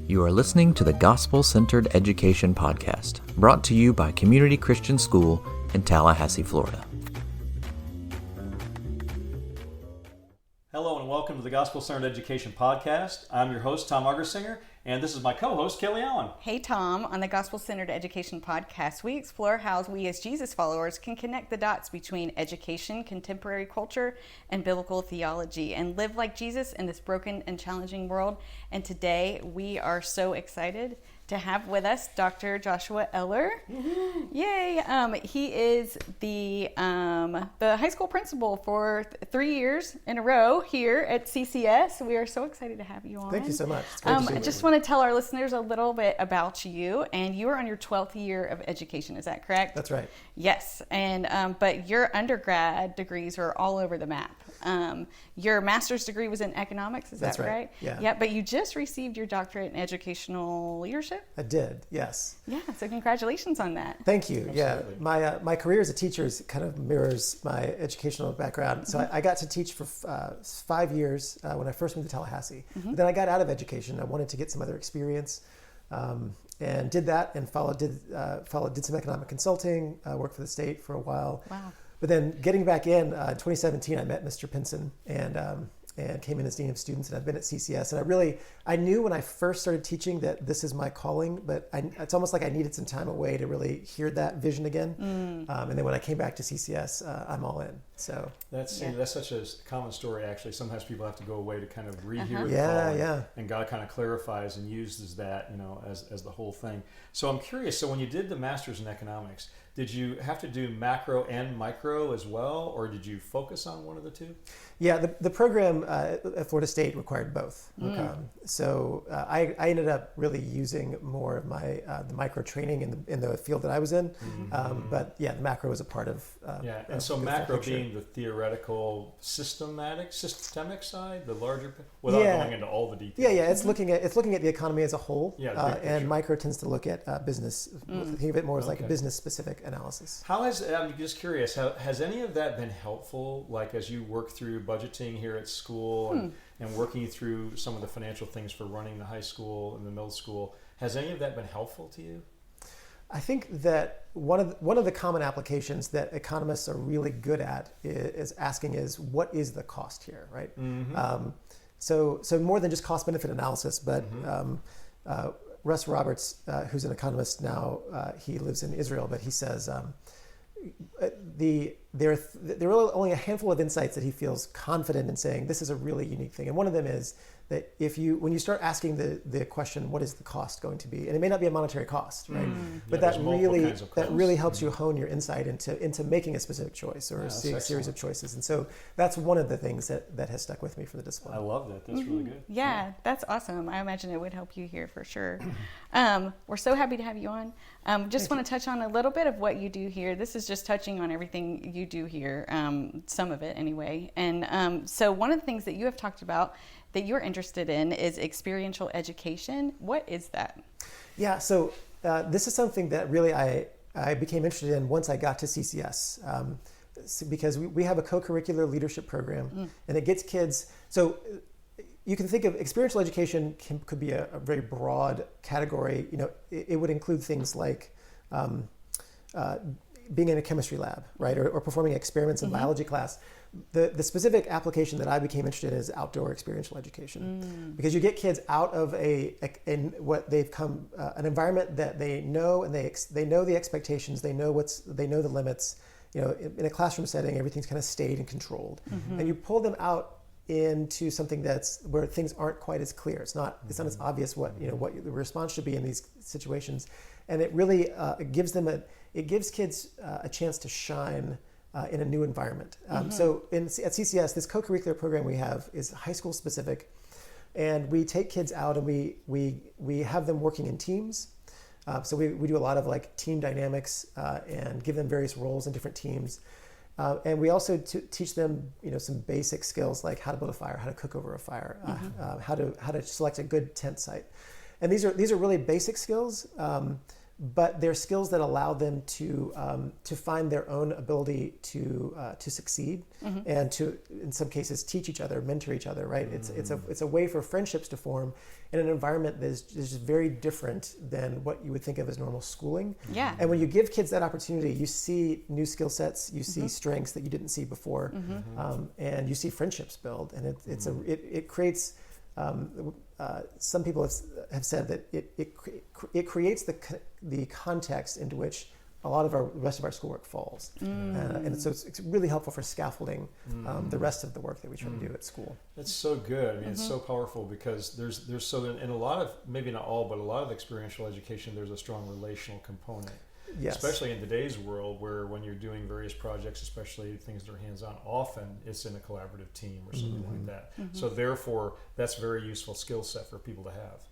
You are listening to the Gospel-Centered Education Podcast, brought to you by Community Christian School in Tallahassee, Florida. Hello and welcome to the Gospel-Centered Education Podcast. I'm your host, Tom Argersinger, and this is my co-host, Kelly Allen. Hey Tom, on the Gospel-Centered Education Podcast, we explore how we as Jesus followers can connect the dots between education, contemporary culture, and biblical theology and live like Jesus in this broken and challenging world. And today we are so excited to have with us Dr. Joshua Eller. Mm-hmm. Yay! He is the high school principal for 3 years in a row here at CCS. We are so excited to have you on. Thank you so much. It's great to see you. I just want to tell our listeners a little bit about you. And you are on your 12th year of education. Is that correct? That's right. Yes. And but your undergrad degrees are all over the map. Your master's degree was in economics. Is That's that right? Yeah. Yeah. But you just received your doctorate in educational leadership. I did, yes. Yeah, so congratulations on that. Thank you. Absolutely. Yeah, my career as a teacher kind of mirrors my educational background. So I got to teach for 5 years when I first moved to Tallahassee. But then I got out of education. I wanted to get some other experience, and did that, and did some economic consulting. Worked for the state for a while. Wow. But then getting back in 2017, I met Mr. Pinson and came in as Dean of Students, and I've been at CCS. And I knew when I first started teaching that this is my calling, but it's almost like I needed some time away to really hear that vision again. And then when I came back to CCS, I'm all in. So That's such a common story, actually. Sometimes people have to go away to kind of rehear the calling, and God kind of clarifies and uses that, as the whole thing. So I'm curious, so when you did the master's in economics, did you have to do macro and micro as well, or did you focus on one of the two? Yeah, the program at Florida State required both. So I ended up really using more of my the micro training in the field that I was in. But yeah, the macro was a part of and so macro being the theoretical, systemic side, the larger, without going into all the details. Yeah, it's looking at the economy as a whole. And micro tends to look at business. Think of it more as like a business specific analysis. I'm just curious, has any of that been helpful, like as you work through budgeting here at school and working through some of the financial things for running the high school and the middle school? Has any of that been helpful to you? I think that one of the common applications that economists are really good at is asking what is the cost here, right? So more than just cost benefit analysis, but Russ Roberts, who's an economist now, he lives in Israel, but he says there are only a handful of insights that he feels confident in saying this is a really unique thing. And one of them is that when you start asking the question, what is the cost going to be? And it may not be a monetary cost, right? But that really helps you hone your insight into making a specific choice or a series of choices. And so that's one of the things that has stuck with me for the discipline. I love that. That's really good. Yeah, that's awesome. I imagine it would help you here for sure. We're so happy to have you on. Want to touch on a little bit of what you do here. This is just touching on everything you do here, some of it anyway. And so one of the things that you have talked about that you're interested in is experiential education. What is that? Yeah, so this is something that really I became interested in once I got to CCS, because we have a co-curricular leadership program, and it gets kids. So you can think of experiential education could be a very broad category. It would include things like being in a chemistry lab, right, or performing experiments in biology class. The specific application that I became interested in is outdoor experiential education, because you get kids out of in what they've come an environment that they know, and they know the expectations, they know the limits. In a classroom setting, everything's kind of stayed and controlled, and you pull them out into something where things aren't quite as clear. It's not as obvious what the response should be in these situations, and it really it gives kids a chance to shine in a new environment. So at CCS, this co-curricular program we have is high school specific, and we take kids out and we have them working in teams. So we do a lot of like team dynamics and give them various roles in different teams. And we also teach them, some basic skills like how to build a fire, how to cook over a fire, how to select a good tent site. And these are really basic skills, but they're skills that allow them to find their own ability to succeed, and to, in some cases, teach each other, mentor each other. Right? It's a way for friendships to form in an environment that is just very different than what you would think of as normal schooling. Yeah. And when you give kids that opportunity, you see new skill sets, you see strengths that you didn't see before, and you see friendships build, and it creates. Some people have said that it creates the context into which a lot of the rest of our schoolwork falls, and so it's really helpful for scaffolding the rest of the work that we try to do at school. That's so good. I mean, it's so powerful because there's so in a lot of, maybe not all, but a lot of experiential education, there's a strong relational component. Yes. Especially in today's world, where when you're doing various projects, especially things that are hands-on, often it's in a collaborative team or something like that. So therefore, that's a very useful skill set for people to have.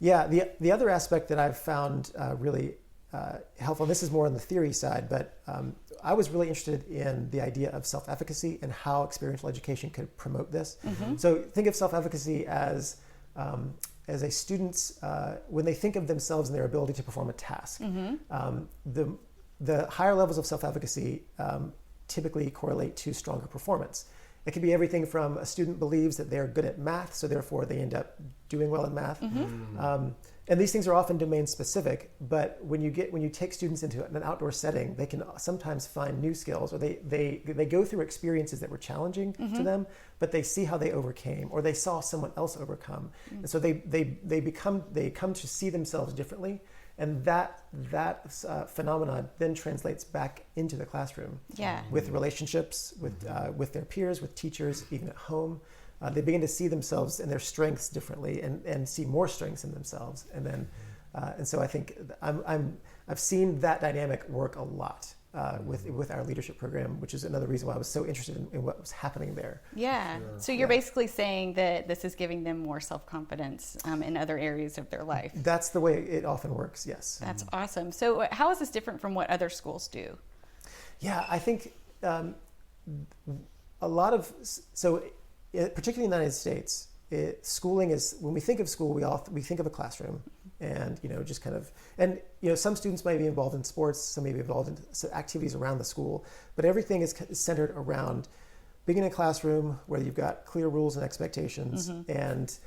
Yeah, the other aspect that I've found really helpful, and this is more on the theory side, but I was really interested in the idea of self-efficacy and how experiential education could promote this. So think of self-efficacy as a student's, when they think of themselves and their ability to perform a task, the higher levels of self-efficacy typically correlate to stronger performance. It can be everything from a student believes that they're good at math, so therefore they end up doing well in math. And these things are often domain specific, but when you take students into an outdoor setting, they can sometimes find new skills, or they go through experiences that were challenging to them, but they see how they overcame, or they saw someone else overcome. And so they come to see themselves differently, and that phenomenon then translates back into the classroom. With relationships, with their peers, with teachers, even at home. They begin to see themselves and their strengths differently, and see more strengths in themselves. And then, and so I think I've seen that dynamic work a lot with our leadership program, which is another reason why I was so interested in what was happening there. Yeah. Sure. So you're basically saying that this is giving them more self-confidence in other areas of their life. That's the way it often works. Yes. That's awesome. So how is this different from what other schools do? Yeah, I think a lot of particularly in the United States, schooling is, when we think of school, we think of a classroom, and just kind of, and some students may be involved in sports, some may be involved in activities around the school, but everything is centered around being in a classroom where you've got clear rules and expectations, and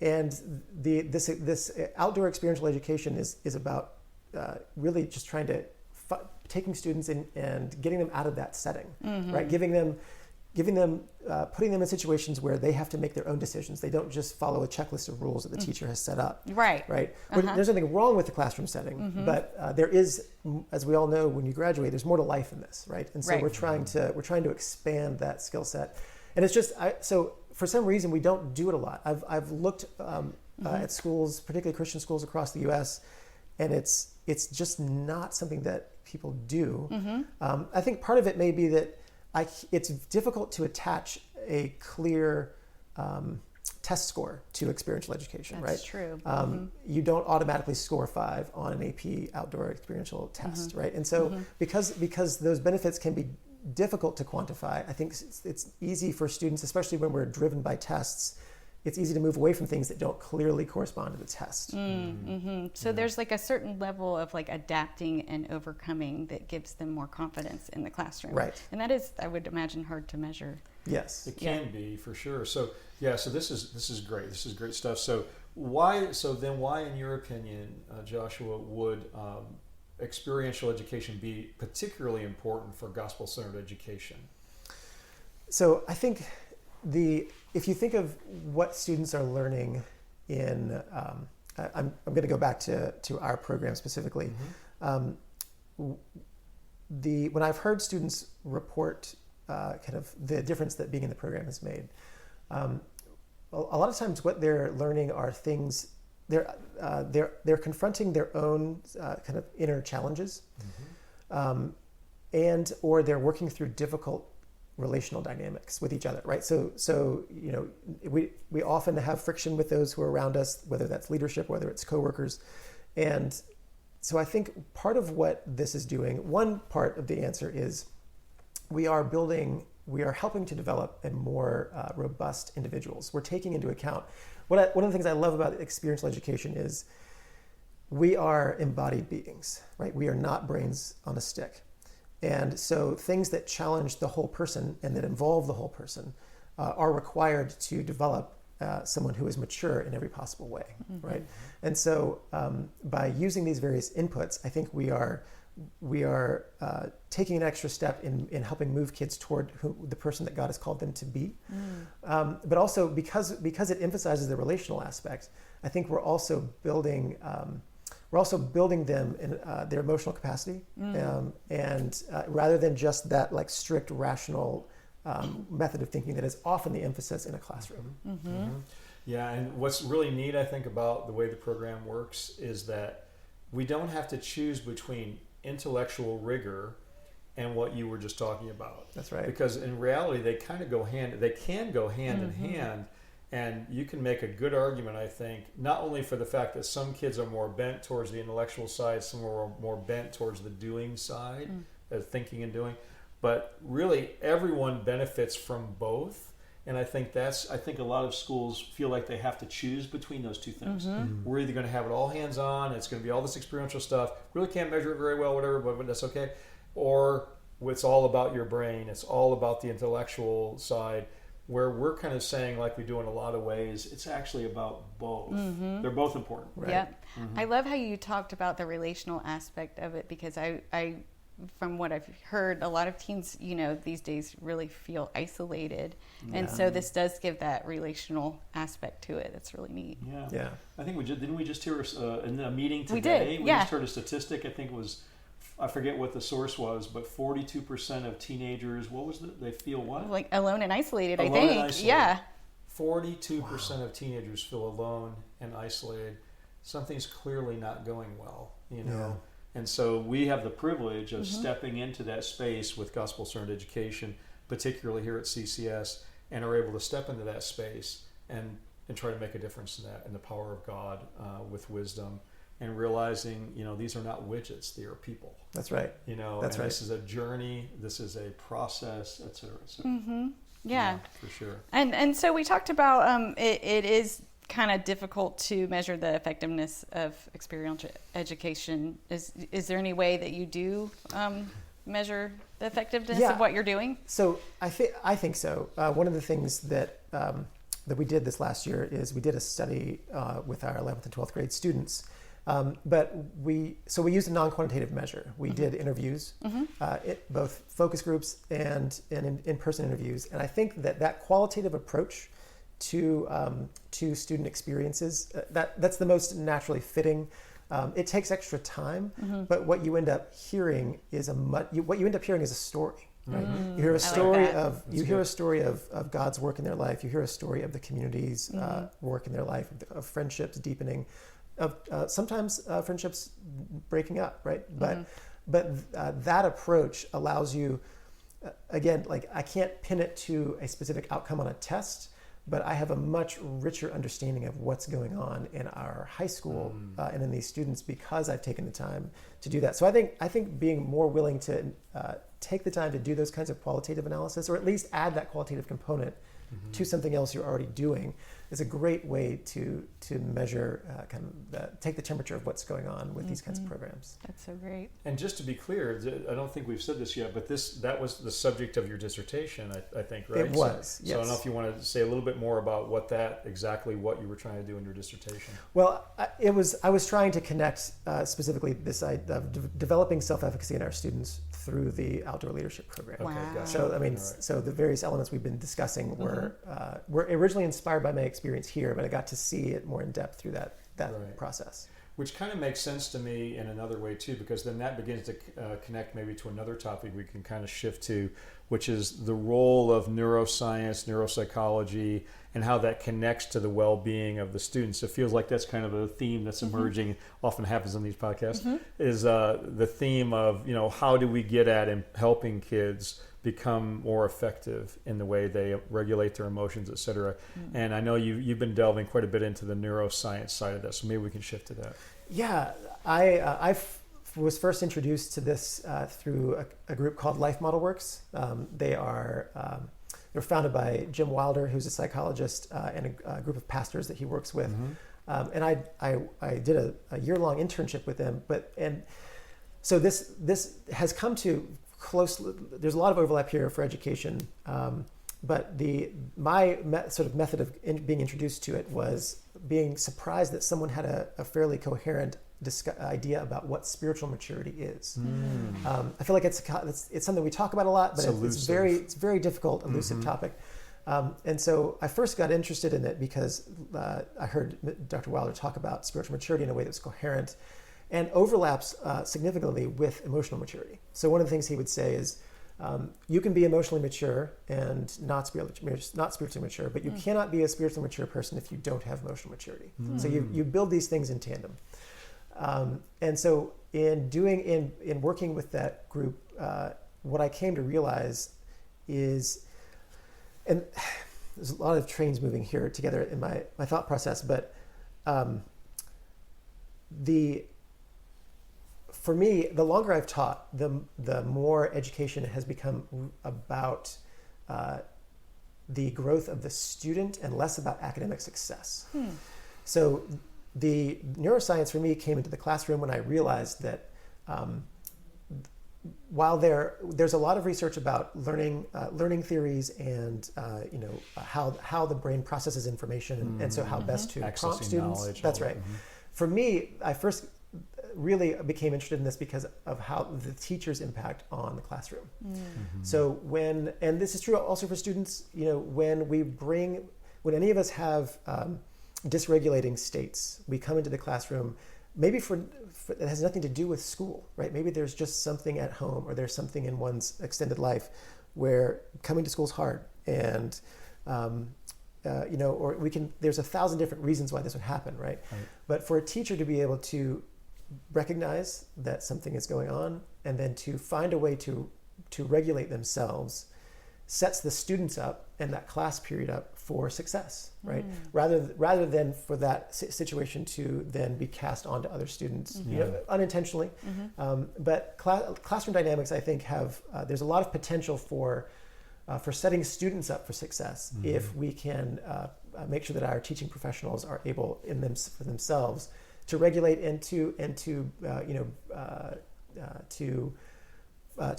this outdoor experiential education is about really just trying to taking students and getting them out of that setting, right? Putting them in situations where they have to make their own decisions. They don't just follow a checklist of rules that the teacher has set up. Right. There's nothing wrong with the classroom setting, but there is, as we all know, when you graduate, there's more to life in this, right? And so we're trying to expand that skill set, and it's just so for some reason we don't do it a lot. I've looked at schools, particularly Christian schools across the U.S., and it's just not something that people do. I think part of it may be that it's difficult to attach a clear test score to experiential education, right? That's true. You don't automatically score 5 on an AP outdoor experiential test, right? And so because those benefits can be difficult to quantify, I think it's easy for students, especially when we're driven by tests, it's easy to move away from things that don't clearly correspond to the test. So there's like a certain level of like adapting and overcoming that gives them more confidence in the classroom. Right. And that is, I would imagine, hard to measure. Yes. It can be, for sure. So so this is great. This is great stuff. So why in your opinion, Joshua, would experiential education be particularly important for gospel-centered education? So I think if you think of what students are learning in, I'm going to go back to our program specifically. When I've heard students report kind of the difference that being in the program has made, a lot of times what they're learning are things they're confronting their own kind of inner challenges, and or they're working through difficult relational dynamics with each other, right? So we often have friction with those who are around us, whether that's leadership, whether it's coworkers, and so I think part of what this is doing, one part of the answer is we are helping to develop a more robust individuals. We're taking into account one of the things I love about experiential education is we are embodied beings, right? We are not brains on a stick. And so things that challenge the whole person and that involve the whole person are required to develop someone who is mature in every possible way, right? And so by using these various inputs, I think we are taking an extra step in helping move kids toward the person that God has called them to be. But also because it emphasizes the relational aspect, I think we're also building them in their emotional capacity, and rather than just that like strict rational method of thinking that is often the emphasis in a classroom. Yeah, and what's really neat, I think, about the way the program works is that we don't have to choose between intellectual rigor and what you were just talking about. That's right. Because in reality, they can go hand in hand, and you can make a good argument, I think, not only for the fact that some kids are more bent towards the intellectual side, some are more bent towards the doing side, thinking and doing, but really everyone benefits from both. And I think a lot of schools feel like they have to choose between those two things. We're either going to have it all hands on, it's going to be all this experiential stuff, really can't measure it very well, whatever, but that's okay. Or it's all about your brain, it's all about the intellectual side, where we're kind of saying, like we do in a lot of ways, it's actually about both. They're both important. Right. Yeah. I love how you talked about the relational aspect of it, because I from what I've heard, a lot of teens, these days really feel isolated. And so this does give that relational aspect to it. It's really neat. Yeah. I think didn't we just hear in a meeting today? We did, We just heard a statistic, I think it was, I forget what the source was, but 42% of teenagers, they feel what? Like alone and isolated, alone I think. And isolated. Yeah. 42% of teenagers feel alone and isolated. Something's clearly not going well, Yeah. And so we have the privilege of stepping into that space with gospel-centered education, particularly here at CCS, and are able to step into that space and try to make a difference in that, in the power of God with wisdom, and realizing, these are not widgets, they are people. That's right. That's right. This is a journey, this is a process, et cetera, et cetera. Yeah, for sure. And so we talked about it is kind of difficult to measure the effectiveness of experiential education. Is there any way that you do measure the effectiveness of what you're doing? So I think so. One of the things that we did this last year is we did a study with our 11th and 12th grade students. But we used a non-quantitative measure. We did interviews, both focus groups and in-person interviews. And I think that qualitative approach to student experiences, that's the most naturally fitting. It takes extra time, but what you end up hearing is a story. Right? You hear a story of God's work in their life. You hear a story of the community's work in their life, of friendships deepening, of sometimes friendships breaking up, right? But that approach allows you, again, like I can't pin it to a specific outcome on a test, but I have a much richer understanding of what's going on in our high school and in these students because I've taken the time to do that. So I think being more willing to take the time to do those kinds of qualitative analysis, or at least add that qualitative component to something else you're already doing, is a great way to measure, take the temperature of what's going on with these kinds of programs. That's so great. And just to be clear, I don't think we've said this yet, but that was the subject of your dissertation, I think, right? It was, yes. So I don't know if you want to say a little bit more about what you were trying to do in your dissertation. Well, I was trying to connect specifically this idea of developing self-efficacy in our students through the outdoor leadership program. Okay, Wow. gotcha. So Right. so the various elements we've been discussing were originally inspired by my experience here, but I got to see it more in depth through that Right. process. Which kind of makes sense to me in another way too, because then that begins to connect maybe to another topic we can kind of shift to, which is the role of neuroscience, neuropsychology, and how that connects to the well-being of the students. It feels like that's kind of a theme that's emerging, often happens in these podcasts, is the theme of, how do we get at and helping kids become more effective in the way they regulate their emotions, et cetera. And I know you've been delving quite a bit into the neuroscience side of that, so maybe we can shift to that. Yeah, I was first introduced to this through a group called Life Model Works. They're founded by Jim Wilder, who's a psychologist, and a group of pastors that he works with. And I did a year-long internship with them, so this has come to close. There's a lot of overlap here for education, but my sort of method of being introduced to it was being surprised that someone had a fairly coherent idea about what spiritual maturity is. I feel like it's something we talk about a lot, but it's very difficult, elusive topic. And so I first got interested in it because I heard Dr. Wilder talk about spiritual maturity in a way that was coherent and overlaps significantly with emotional maturity. So one of the things he would say is, you can be emotionally mature and not spiritually mature, but you cannot be a spiritually mature person if you don't have emotional maturity. So you build these things in tandem. And so in working with that group, what I came to realize is, and there's a lot of trains moving here together in my thought process, but for me, the longer I've taught, the more education has become about the growth of the student and less about academic success. So the neuroscience for me came into the classroom when I realized that while there's a lot of research about learning theories and how the brain processes information and so how best to prompt students. Knowledge, that's right. For me, I first really became interested in this because of how the teacher's impact on the classroom. So and this is true also for students, when any of us have dysregulating states, we come into the classroom, maybe it has nothing to do with school, right? Maybe there's just something at home or there's something in one's extended life where coming to school is hard, and there's 1,000 different reasons why this would happen, right? But for a teacher to be able to recognize that something is going on and then to find a way to regulate themselves sets the students up and that class period up for success, right? Rather than for that situation to then be cast onto other students, unintentionally. But classroom dynamics, I think, there's a lot of potential for setting students up for success if we can make sure that our teaching professionals are able for themselves to regulate and to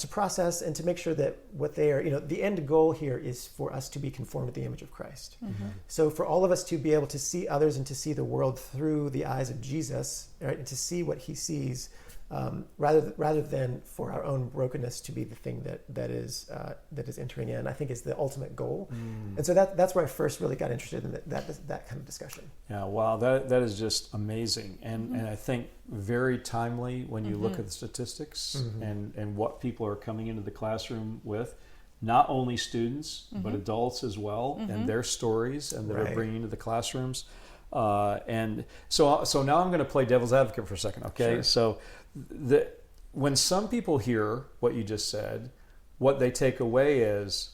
process and to make sure that what they are, the end goal here is for us to be conformed to the image of Christ. So for all of us to be able to see others and to see the world through the eyes of Jesus, right, and to see what he sees, rather than for our own brokenness to be the thing that is entering in, I think is the ultimate goal. And so that's where I first really got interested in that kind of discussion. Yeah, wow, that is just amazing, and I think very timely when you look at the statistics and what people are coming into the classroom with. Not only students, but adults as well, and their stories, and that are bringing into the classrooms. And so now I'm going to play devil's advocate for a second, okay? Sure. So when some people hear what you just said, what they take away is,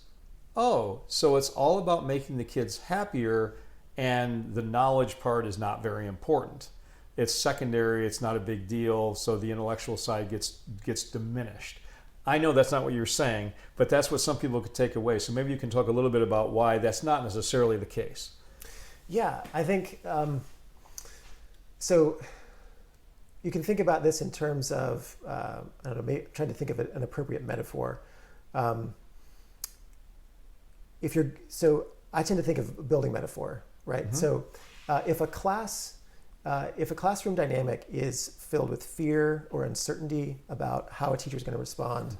oh, so it's all about making the kids happier, and the knowledge part is not very important. It's secondary, it's not a big deal, so the intellectual side gets diminished. I know that's not what you're saying, but that's what some people could take away. So maybe you can talk a little bit about why that's not necessarily the case. Yeah, I think, so you can think about this in terms of, trying to think of an appropriate metaphor. So I tend to think of building metaphor, right? So if a classroom dynamic is filled with fear or uncertainty about how a teacher is going to respond,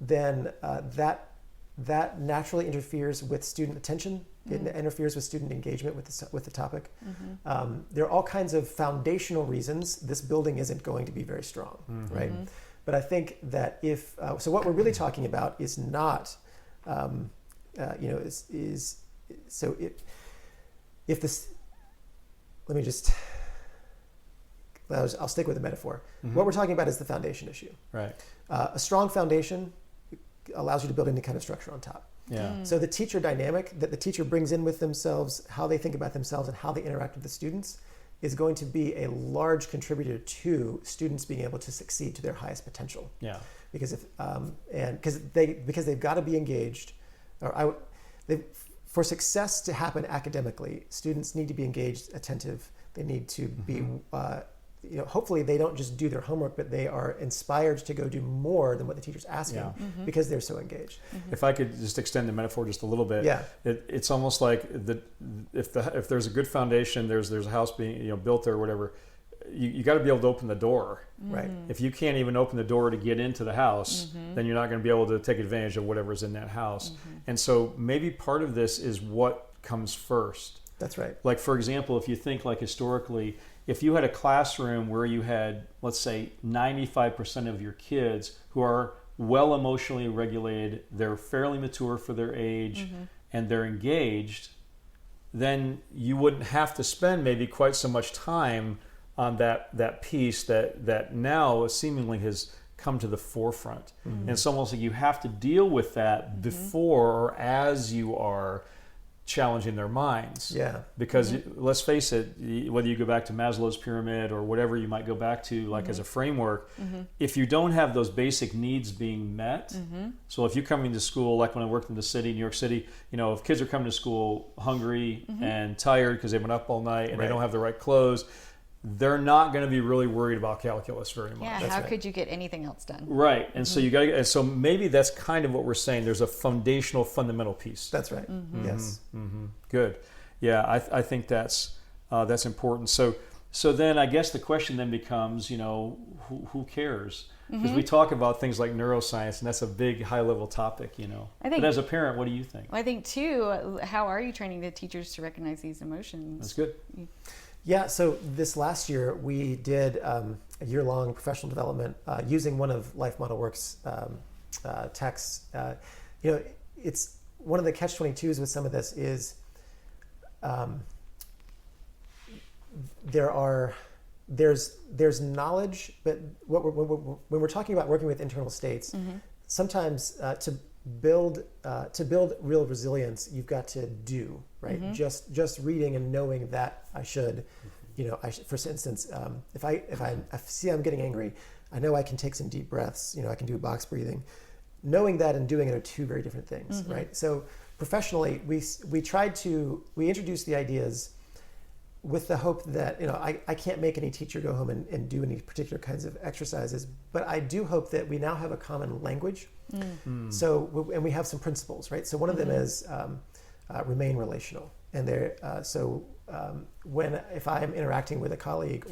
then that naturally interferes with student attention. It interferes with student engagement with the topic. There are all kinds of foundational reasons this building isn't going to be very strong, right? But I think that if what we're really talking about is not, if this, let me just, I'll stick with the metaphor. What we're talking about is the foundation issue. Right. A strong foundation allows you to build any kind of structure on top. Yeah. So the teacher dynamic that the teacher brings in with themselves, how they think about themselves and how they interact with the students, is going to be a large contributor to students being able to succeed to their highest potential. Yeah. Because because they've got to be engaged, for success to happen academically, students need to be engaged, attentive. They need to be, hopefully they don't just do their homework, but they are inspired to go do more than what the teacher's asking because they're so engaged. If I could just extend the metaphor just a little bit, it's almost like if there's a good foundation, there's a house being built there or whatever. You got to be able to open the door. Right. If you can't even open the door to get into the house, then you're not going to be able to take advantage of whatever's in that house. And so maybe part of this is what comes first. That's right. Like, for example, if you think like historically, if you had a classroom where you had, let's say, 95% of your kids who are well emotionally regulated, they're fairly mature for their age, and they're engaged, then you wouldn't have to spend maybe quite so much time on that piece that now seemingly has come to the forefront. And it's almost like you have to deal with that before or as you are challenging their minds. Yeah. Because let's face it, whether you go back to Maslow's pyramid or whatever you might go back to like as a framework, if you don't have those basic needs being met, so if you're coming to school, like when I worked in the city, New York City, if kids are coming to school hungry and tired because they've been up all night and they don't have the right clothes, they're not going to be really worried about calculus very much. Yeah, how could you get anything else done? Right, and so you got to. And so maybe that's kind of what we're saying. There's a fundamental piece. That's right. Yes. Good. Yeah, I think that's important. So then I guess the question then becomes, who cares? Because we talk about things like neuroscience, and that's a big high level topic. But as a parent, what do you think? Well, I think too. How are you training the teachers to recognize these emotions? That's good. Yeah, so this last year we did a year-long professional development using one of Life Model Works texts. It's one of the catch-22s with some of this is there's knowledge, but when we're talking about working with internal states, sometimes to build real resilience, you've got to do, right? Just reading and knowing that I should, for instance, if I see I'm getting angry, I know I can take some deep breaths, I can do box breathing. Knowing that and doing it are two very different things, right? So professionally, we introduced the ideas with the hope that, I can't make any teacher go home and do any particular kinds of exercises, but I do hope that we now have a common language. So, and we have some principles, right? So one of them is remain relational. And if I'm interacting with a colleague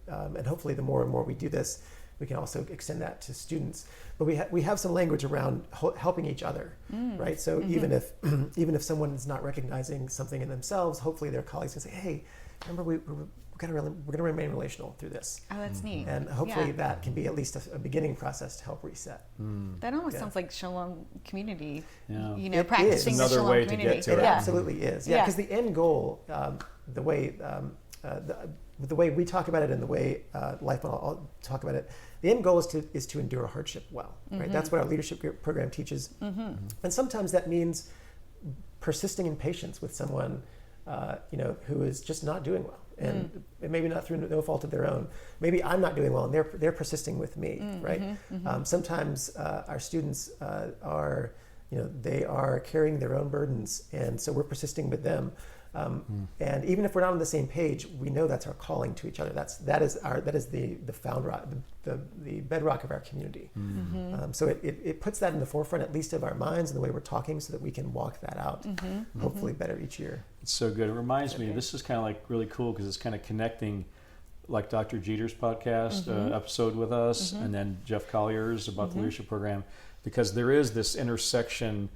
and hopefully the more and more we do this, we can also extend that to students. But we have some language around helping each other, right? So even if someone is not recognizing something in themselves, hopefully their colleagues can say, "Hey, remember we're going to remain relational through this." Oh, that's neat. And hopefully that can be at least a beginning process to help reset. That almost sounds like Shalom community. Yeah. Practicing the Shalom way community. To get to it absolutely is. Yeah, because the end goal, the way we talk about it and the way Life Model I'll talk about it, the end goal is to endure hardship well, right? That's what our leadership program teaches. And sometimes that means persisting in patience with someone, who is just not doing well, and maybe not through no fault of their own. Maybe I'm not doing well, and they're persisting with me, right? Sometimes our students are, they are carrying their own burdens, and so we're persisting with them. And even if we're not on the same page, we know that's our calling to each other. That is the the bedrock of our community. So it puts that in the forefront, at least of our minds and the way we're talking, so that we can walk that out, hopefully better each year. It's so good. It reminds me, this is kind of like really cool because it's kind of connecting, like Dr. Jeter's podcast episode with us, and then Jeff Collier's about the leadership program, because there is this intersection.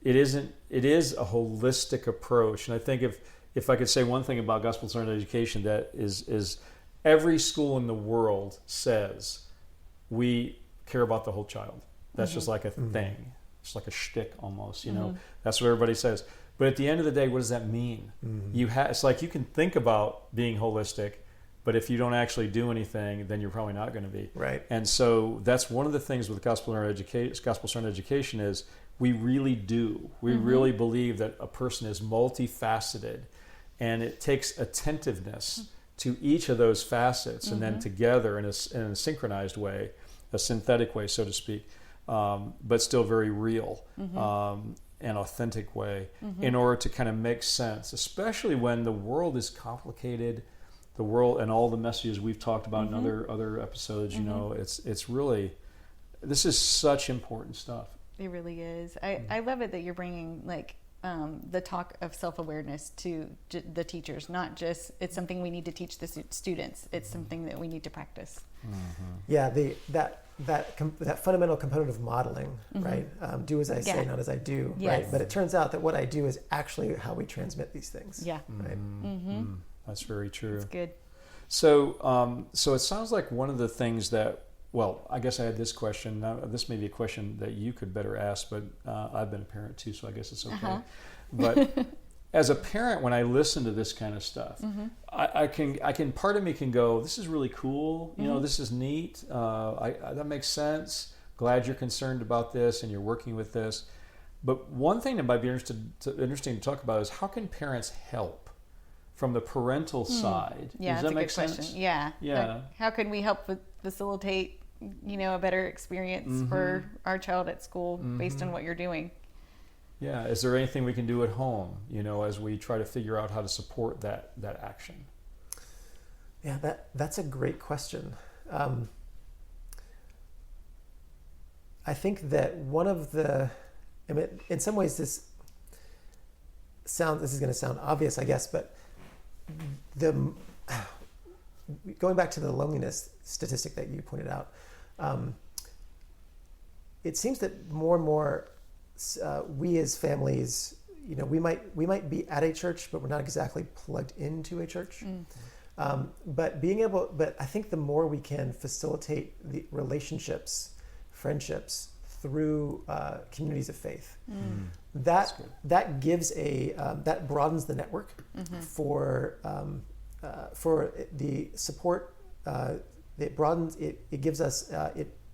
It is a holistic approach, and I think if I could say one thing about gospel-centered education, that is every school in the world says we care about the whole child. That's just like a thing. It's like a shtick almost, That's what everybody says. But at the end of the day, what does that mean? It's like you can think about being holistic, but if you don't actually do anything, then you're probably not going to be. Right. And so that's one of the things with gospel-centered education is we really do. We really believe that a person is multifaceted, and it takes attentiveness to each of those facets, and then together in a synchronized way, a synthetic way, so to speak, but still very real. and authentic way in order to kind of make sense, especially when the world is complicated. The world and all the messages we've talked about in other episodes, you know, it's really, this is such important stuff. It really is. I love it that you're bringing like the talk of self-awareness to the teachers, not just it's something we need to teach the students. It's something that we need to practice. Yeah, that fundamental component of modeling, right? Do as I say, not as I do, right? But it turns out that what I do is actually how we transmit these things. Yeah. Right? That's very true. That's good. So, so it sounds like one of the things that, well, I guess I had this question. Now, this may be a question that you could better ask, but I've been a parent too, so I guess it's okay. But as a parent, when I listen to this kind of stuff, I can. Part of me can go, "This is really cool. You know, this is neat. That makes sense. Glad you're concerned about this and you're working with this." But one thing that might be interesting to talk about is how can parents help from the parental side? Yeah, does that make sense? Question. Yeah. How can we help facilitate, you know, a better experience for our child at school based on what you're doing? Yeah. Is there anything we can do at home, you know, as we try to figure out how to support that action? Yeah, that's a great question. I think that one of the, I mean, in some ways this is going to sound obvious, I guess, but going back to the loneliness statistic that you pointed out, it seems that more and more we as families, you know, we might be at a church, but we're not exactly plugged into a church. But I think the more we can facilitate the relationships, friendships through communities of faith, that gives that broadens the network for the support. It broadens it gives us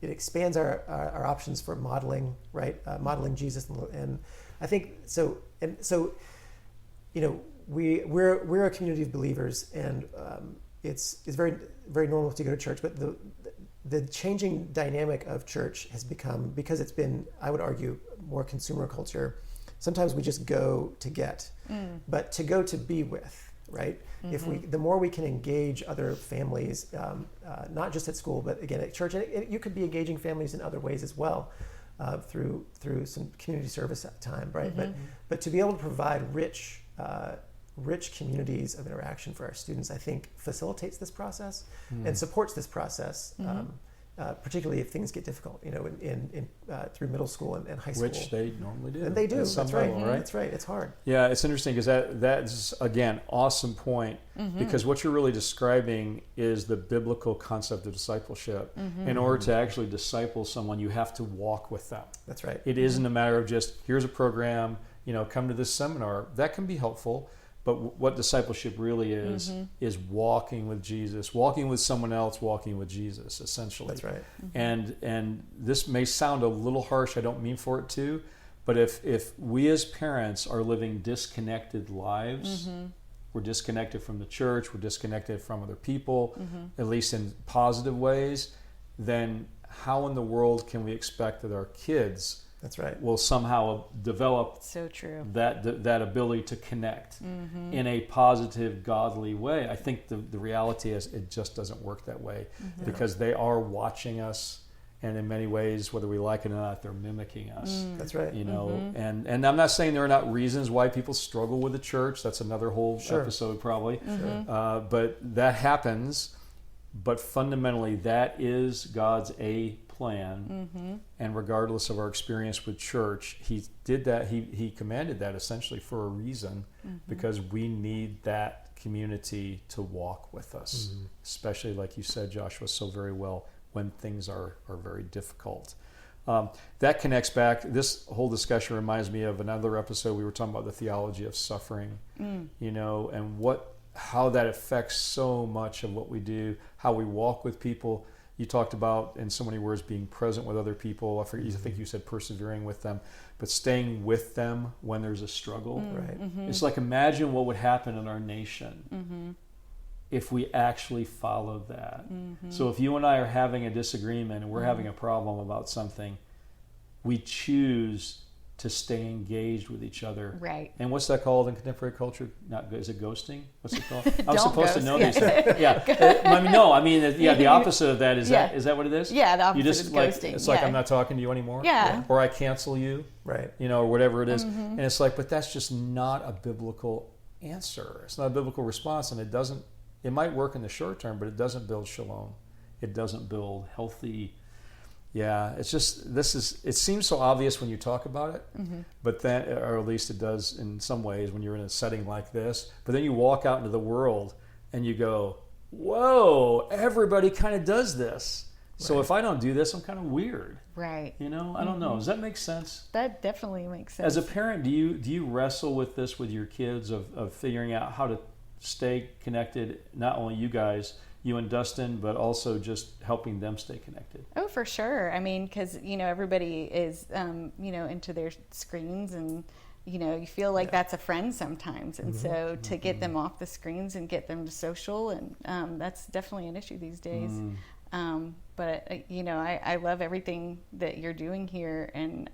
it expands our options for modeling, right? Modeling Jesus, and I think so. And so, you know, we're a community of believers, and it's very very normal to go to church, but the changing dynamic of church has become, because it's been, I would argue, more consumer culture. Sometimes we just go to get, but to go to be with, right? The more we can engage other families, not just at school, but again at church, and you could be engaging families in other ways as well, through some community service time, right? But to be able to provide rich communities of interaction for our students, I think facilitates this process and supports this process, particularly if things get difficult, you know, in through middle school and high school. Which they normally do. And they do. That's right. Level, right. That's right. It's hard. Yeah, it's interesting because that's, again, awesome point, because what you're really describing is the biblical concept of discipleship. In order to actually disciple someone, you have to walk with them. That's right. It isn't a matter of just, here's a program, you know, come to this seminar. That can be helpful. But what discipleship really is walking with Jesus, walking with someone else, walking with Jesus, essentially. That's right. And this may sound a little harsh, I don't mean for it to, but if we as parents are living disconnected lives, we're disconnected from the church, we're disconnected from other people, at least in positive ways, then how in the world can we expect that our kids That's right. will somehow develop so true that ability to connect in a positive, godly way? I think the reality is it just doesn't work that way, because they are watching us, and in many ways, whether we like it or not, they're mimicking us. That's right. You know, and I'm not saying there are not reasons why people struggle with the church. That's another whole episode probably. But that happens. But fundamentally, that is God's plan, and regardless of our experience with church, he did that. He commanded that essentially for a reason, because we need that community to walk with us, especially, like you said, Joshua, so very well, when things are very difficult. That connects back. This whole discussion reminds me of another episode. We were talking about the theology of suffering, you know, and how that affects so much of what we do, how we walk with people. You talked about, in so many words, being present with other people. I think you said persevering with them, but staying with them when there's a struggle. Right. It's like, imagine what would happen in our nation if we actually followed that. So if you and I are having a disagreement and we're having a problem about something, we choose to stay engaged with each other. Right. And what's that called in contemporary culture? Is it ghosting? What's it called? I'm Don't supposed to ghost. know these things. Yeah. The opposite of that is Yeah. is that what it is? Yeah, the opposite you just, is like, ghosting. It's like, I'm not talking to you anymore. Yeah. Or I cancel you. Right. Or whatever it is. And it's like, but that's just not a biblical answer. It's not a biblical response, and it might work in the short term, but it doesn't build shalom. It doesn't build healthy. Yeah, it's just, it seems so obvious when you talk about it, but then, or at least it does in some ways when you're in a setting like this, but then you walk out into the world and you go, whoa, everybody kind of does this. Right. So if I don't do this, I'm kind of weird. Right. I don't know. Does that make sense? That definitely makes sense. As a parent, do you wrestle with this with your kids of figuring out how to stay connected, not only you guys, you and Dustin, but also just helping them stay connected? Oh, for sure. I mean, because, everybody is, into their screens, and, you feel like that's a friend sometimes. And so to get them off the screens and get them to social, and that's definitely an issue these days. But I love everything that you're doing here. And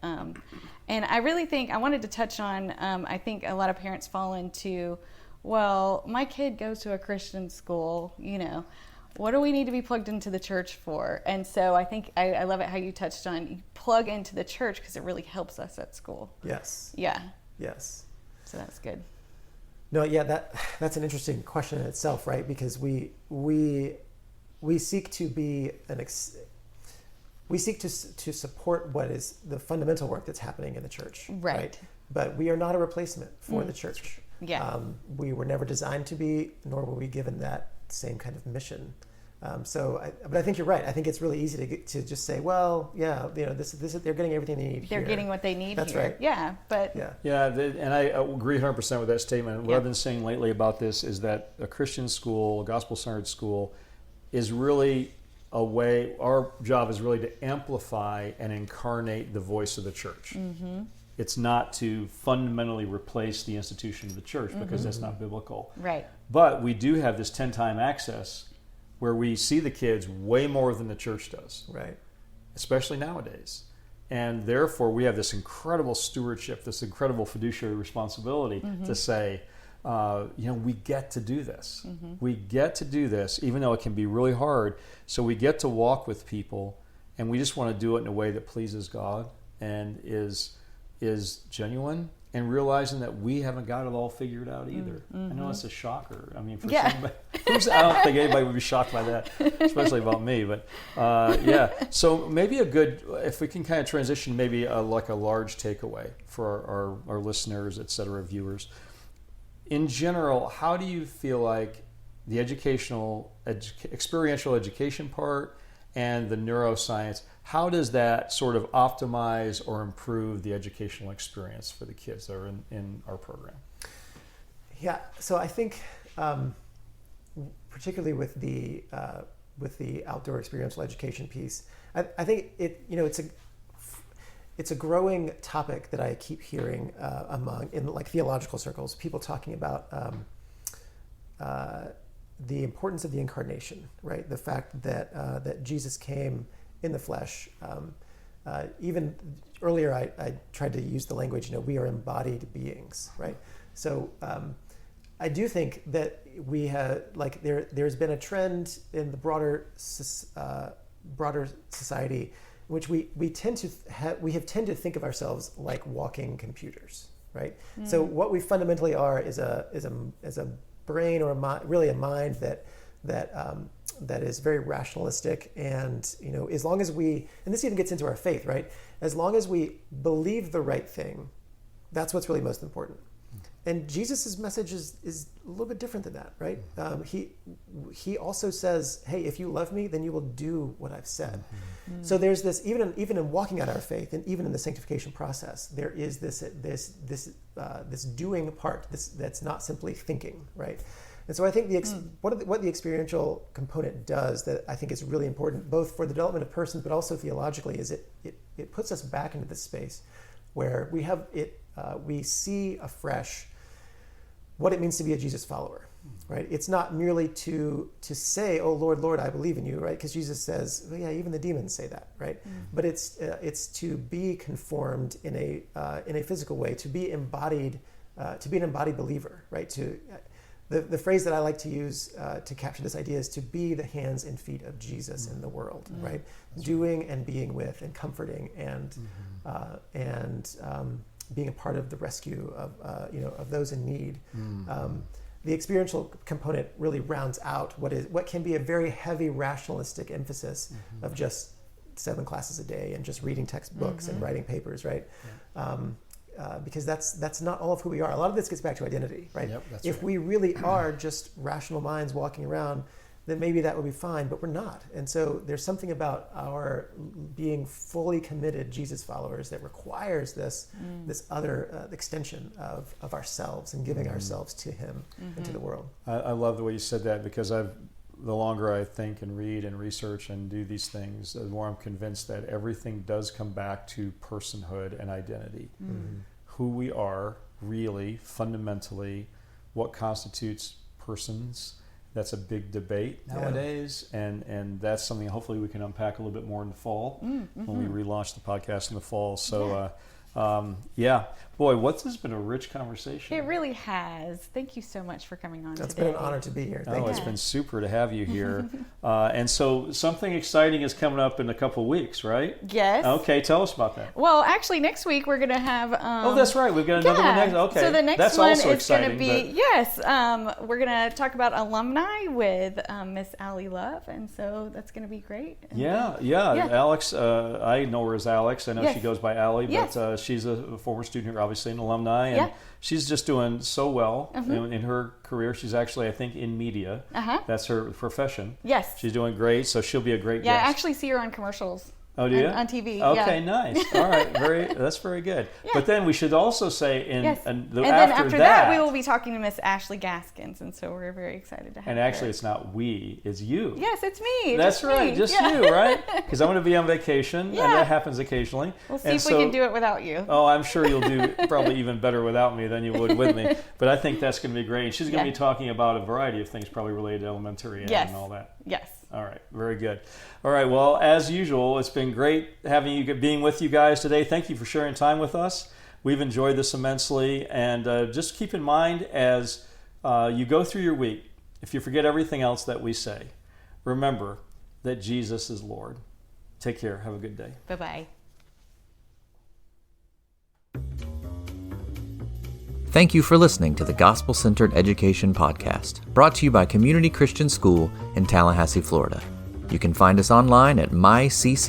I really think I wanted to touch on, I think a lot of parents fall into, well, my kid goes to a Christian school, what do we need to be plugged into the church for? And so I think I love it how you touched on, you plug into the church because it really helps us at school. Yes. Yeah. Yes. So that's good. No, yeah, that's an interesting question in itself, right? Because we seek to be we seek to support what is the fundamental work that's happening in the church, right? But we are not a replacement for the church. Yeah. We were never designed to be, nor were we given that same kind of mission. But I think you're right. I think it's really easy to just say, well, yeah, this they're getting everything they need. They're getting what they need. That's here. right. Yeah, but and I agree 100% with that statement. What I've been saying lately about this is that a Christian school, a gospel-centered school, is really a way. Our job is really to amplify and incarnate the voice of the church. It's not to fundamentally replace the institution of the church, because that's not biblical. Right. But we do have this 10-time access where we see the kids way more than the church does. Right. Especially nowadays. And therefore we have this incredible stewardship, this incredible fiduciary responsibility to say, we get to do this. We get to do this, even though it can be really hard. So we get to walk with people, and we just want to do it in a way that pleases God and is genuine, and realizing that we haven't got it all figured out either. I know it's a shocker. I mean, for somebody, I don't think anybody would be shocked by that, especially about me. But so maybe if we can kind of transition, maybe like a large takeaway for our listeners, et cetera, viewers. In general, how do you feel like the experiential education part and the neuroscience, how does that sort of optimize or improve the educational experience for the kids that are in our program? Yeah, so I think particularly with the outdoor experiential education piece, I think it's a growing topic that I keep hearing in like theological circles, people talking about the importance of the incarnation, right? The fact that Jesus came in the flesh. Even earlier, I tried to use the language, we are embodied beings, right? So I do think that we have, there's been a trend in the broader society in which we have tended to think of ourselves like walking computers, right? So what we fundamentally are is a brain, or really a mind that is very rationalistic, and as long as and this even gets into our faith, right? As long as we believe the right thing, that's what's really most important. And Jesus's message is a little bit different than that, right? He also says, hey, if you love me, then you will do what I've said. So there's this, even in walking out our faith, and even in the sanctification process, there is this doing part that's not simply thinking, right? And so I think what the experiential component does that I think is really important, both for the development of persons, but also theologically, is it puts us back into this space where we see afresh what it means to be a Jesus follower, right? It's not merely to say, "Oh Lord, Lord, I believe in you," right? Because Jesus says, well, yeah, even the demons say that, right? But it's to be conformed in a physical way, to be embodied, to be an embodied believer, right? The phrase that I like to use to capture this idea is to be the hands and feet of Jesus in the world, right? That's doing right. And being with and comforting and being a part of the rescue of those in need. The experiential component really rounds out what can be a very heavy rationalistic emphasis of just 7 classes a day and just reading textbooks and writing papers, right? Yeah. Because that's not all of who we are. A lot of this gets back to identity, right? Yep, if we really are just rational minds walking around, then maybe that would be fine, but we're not. And so there's something about our being fully committed Jesus followers that requires this other extension of ourselves and giving ourselves to him and to the world. I love the way you said that, because the longer I think and read and research and do these things, the more I'm convinced that everything does come back to personhood and identity. Who we are really, fundamentally, what constitutes persons. That's a big debate nowadays, and that's something hopefully we can unpack a little bit more in the fall when we relaunch the podcast in the fall. So, boy, this has been a rich conversation. It really has. Thank you so much for coming on today. It's been an honor to be here. Thank you. It's been super to have you here. And so something exciting is coming up in a couple of weeks, right? Yes. Okay, tell us about that. Well, actually, next week we're going to have... that's right. We've got another one next. Okay. So the next that's one also is going to exciting, be... we're going to talk about alumni with Miss Allie Love, and so that's going to be great. Yeah. Alex, I know her as Alex. I know she goes by Allie, but she's a former student here, obviously an alumni, and she's just doing so well in her career. She's actually, I think, in media. That's her profession. Yes. She's doing great, so she'll be a great guest. I actually see her on commercials. Oh, do you? On TV. Okay, nice. All right, that's very good. Yeah. But then we should also say, then after that, we will be talking to Miss Ashley Gaskins, and so we're very excited to have her. And actually, it's not we, it's you. Yes, it's me. That's right, just you, right? Because I'm going to be on vacation, and that happens occasionally. We'll see if we can do it without you. Oh, I'm sure you'll do probably even better without me than you would with me. But I think that's going to be great. And she's going to be talking about a variety of things, probably related to elementary and all that. Yes. All right, very good. All right, well, as usual, it's been great being with you guys today. Thank you for sharing time with us. We've enjoyed this immensely, and just keep in mind as you go through your week, if you forget everything else that we say, remember that Jesus is Lord. Take care. Have a good day. Bye-bye. Thank you for listening to the Gospel Centered Education Podcast, brought to you by Community Christian School in Tallahassee, Florida. You can find us online at myccs.org.